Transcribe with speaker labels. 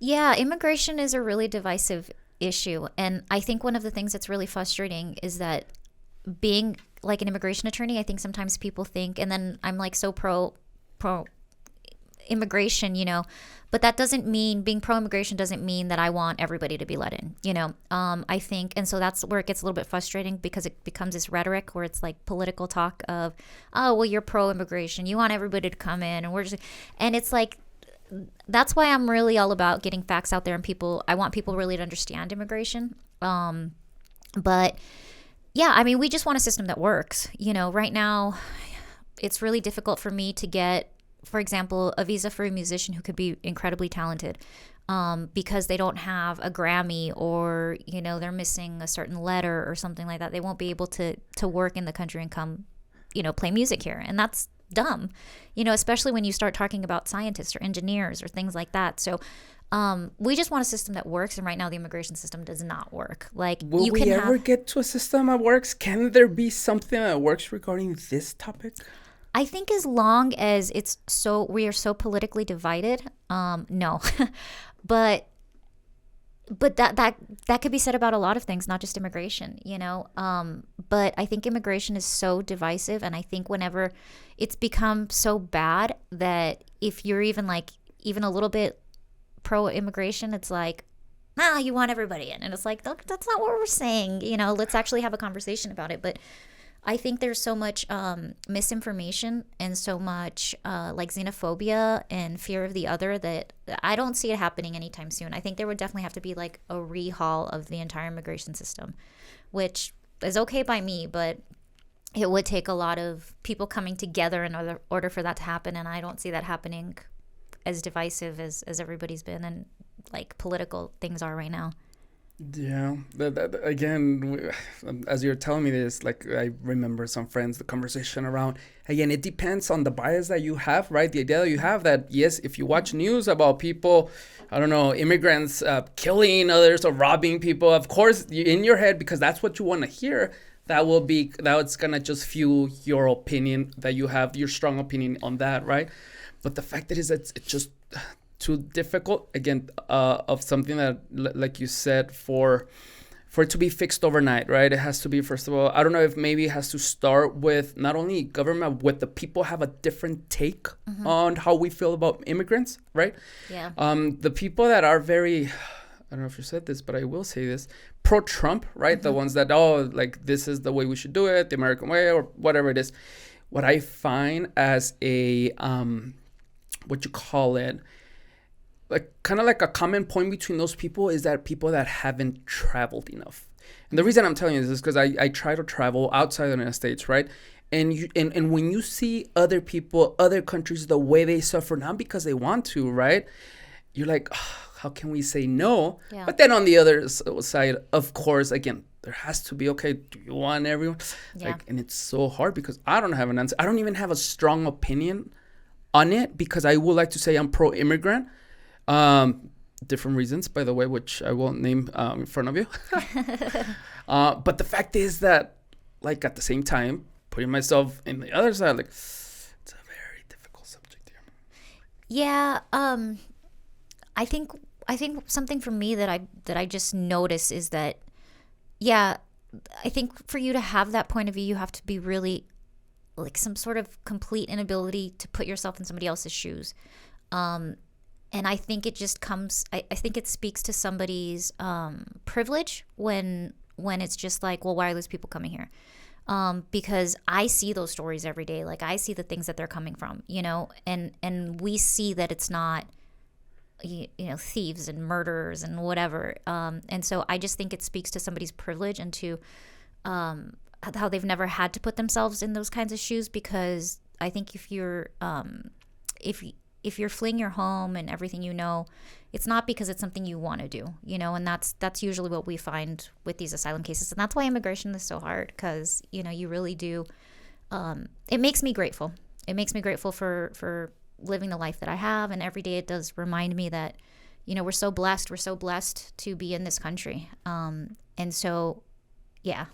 Speaker 1: Yeah, immigration is a really divisive issue. And I think one of the things that's really frustrating is that being like an immigration attorney, I think sometimes people think, and then I'm like so pro immigration, but that doesn't mean being pro immigration doesn't mean that I want everybody to be let in. I think, and so that's where it gets a little bit frustrating because it becomes this rhetoric where it's like political talk of, oh, well, you're pro immigration, you want everybody to come in, and and it's like, that's why I'm really all about getting facts out there, and I want people really to understand immigration. But yeah, I mean, we just want a system that works. Right now, it's really difficult for me to get, for example, a visa for a musician who could be incredibly talented, because they don't have a Grammy, or they're missing a certain letter or something like that. They won't be able to work in the country and come, play music here, and that's dumb. Especially when you start talking about scientists or engineers or things like that. So we just want a system that works, and right now the immigration system does not work. Like,
Speaker 2: Will we ever get to a system that works? Can there be something that works regarding this topic?
Speaker 1: I think as long as we are so politically divided, no. but that could be said about a lot of things, not just immigration. But I think immigration is so divisive, and I think whenever it's become so bad that if you're even a little bit pro immigration, it's like, you want everybody in, and it's like, look, that's not what we're saying. Let's actually have a conversation about it. But I think there's so much misinformation and so much like xenophobia and fear of the other that I don't see it happening anytime soon. I think there would definitely have to be like a rehaul of the entire immigration system, which is okay by me, but it would take a lot of people coming together in order for that to happen. And I don't see that happening as divisive as everybody's been and like political things are right now.
Speaker 2: Yeah, again, as you're telling me this, like, I remember some friends, the conversation around, again, it depends on the bias that you have, right? The idea that you have that, yes, if you watch news about people, I don't know, immigrants killing others or robbing people, of course, in your head, because that's what you want to hear, that's going to just fuel your opinion, that you have your strong opinion on that, right? But the fact that it's just too difficult, again, of something that, like you said, for it to be fixed overnight, right? It has to be, first of all, I don't know if maybe it has to start with not only government, with the people have a different take on how we feel about immigrants, right?
Speaker 1: Yeah.
Speaker 2: The people that are very, I don't know if you said this, but I will say this, pro-Trump, right? The ones that, like, this is the way we should do it, the American way, or whatever it is. What I find as a, what you call it, like kind of like a common point between those people is that people that haven't traveled enough. And the reason I'm telling you this is because I try to travel outside the United States, right? And when you see other people, other countries, the way they suffer, not because they want to, right? You're like, how can we say no?
Speaker 1: Yeah.
Speaker 2: But then on the other side, of course, again, there has to be, okay, do you want everyone?
Speaker 1: Yeah.
Speaker 2: Like, and it's so hard because I don't have an answer. I don't even have a strong opinion on it because I would like to say I'm pro-immigrant. Different reasons, by the way, which I won't name in front of you. But the fact is that, like, at the same time, putting myself in the other side, like, it's a very difficult subject here.
Speaker 1: Yeah. I think something for me that I just notice is that, yeah, I think for you to have that point of view, you have to be really like some sort of complete inability to put yourself in somebody else's shoes. And I think it just comes, I think it speaks to somebody's privilege when it's just like, well, why are those people coming here? Because I see those stories every day. Like, I see the things that they're coming from, and we see that it's not, thieves and murderers and whatever. And so I just think it speaks to somebody's privilege and to how they've never had to put themselves in those kinds of shoes. Because I think if you're fleeing your home and everything, it's not because it's something you want to do, and that's usually what we find with these asylum cases. And that's why immigration is so hard, because, you really do. It makes me grateful. It makes me grateful for living the life that I have. And every day it does remind me that, we're so blessed. We're so blessed to be in this country. And so, yeah,